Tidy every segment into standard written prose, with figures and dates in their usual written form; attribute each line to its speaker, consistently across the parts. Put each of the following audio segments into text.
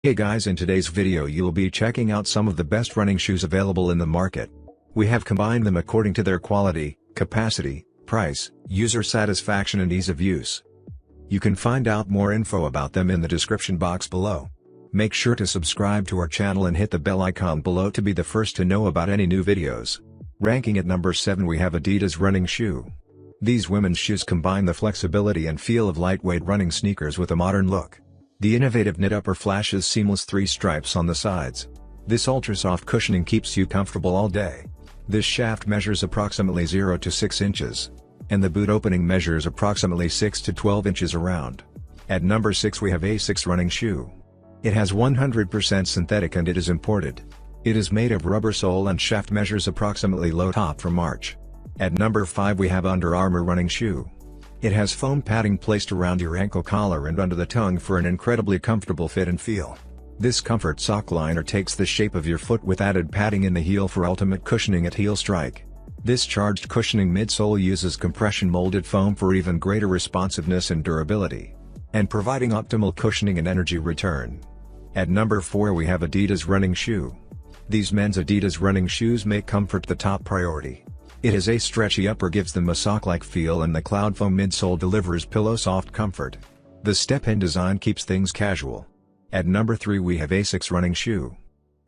Speaker 1: Hey guys, in today's video you'll be checking out some of the best running shoes available in the market. We have combined them according to their quality, capacity, price, user satisfaction and ease of use. You can find out more info about them in the description box below. Make sure to subscribe to our channel and hit the bell icon below to be the first to know about any new videos. Ranking at number 7 we have Adidas Running Shoe. These women's shoes combine the flexibility and feel of lightweight running sneakers with a modern look. The innovative knit upper flashes seamless 3 stripes on the sides. This ultra-soft cushioning keeps you comfortable all day. This shaft measures approximately 0 to 6 inches. And the boot opening measures approximately 6 to 12 inches around. At number 6 we have ASICS Running Shoe. It has 100% synthetic and it is imported. It is made of rubber sole and shaft measures approximately low top from arch. At number 5 we have Under Armour Running Shoe. It has foam padding placed around your ankle collar and under the tongue for an incredibly comfortable fit and feel. This comfort sockliner takes the shape of your foot with added padding in the heel for ultimate cushioning at heel strike. This charged cushioning midsole uses compression molded foam for even greater responsiveness and durability, and providing optimal cushioning and energy return. At number 4 we have Adidas Running Shoe. These men's Adidas running shoes make comfort the top priority. It has a stretchy upper gives them a sock-like feel and the cloud foam midsole delivers pillow soft comfort. The step-in design keeps things casual. At number 3 we have ASICS Running Shoe.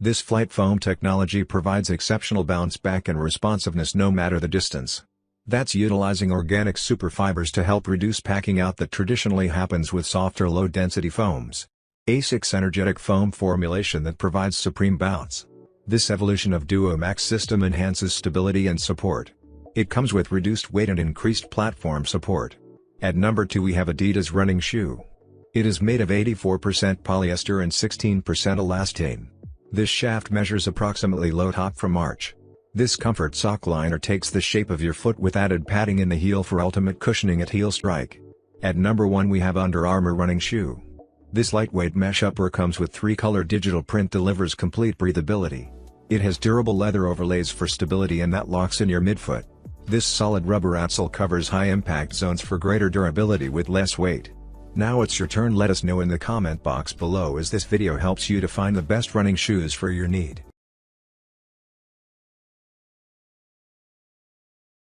Speaker 1: This flight foam technology provides exceptional bounce back and responsiveness no matter the distance. That's utilizing organic superfibers to help reduce packing out that traditionally happens with softer low-density foams. ASICS energetic foam formulation that provides supreme bounce. This evolution of Duo Max system enhances stability and support. It comes with reduced weight and increased platform support. At number 2 we have Adidas Running Shoe. It is made of 84% polyester and 16% elastane. This shaft measures approximately low top from arch. This comfort sockliner takes the shape of your foot with added padding in the heel for ultimate cushioning at heel strike. At number 1 we have Under Armour Running Shoe. This lightweight mesh upper comes with 3-color digital print delivers complete breathability. It has durable leather overlays for stability and that locks in your midfoot. This solid rubber outsole covers high impact zones for greater durability with less weight. Now it's your turn. Let us know in the comment box below as this video helps you to find the best running shoes for your need.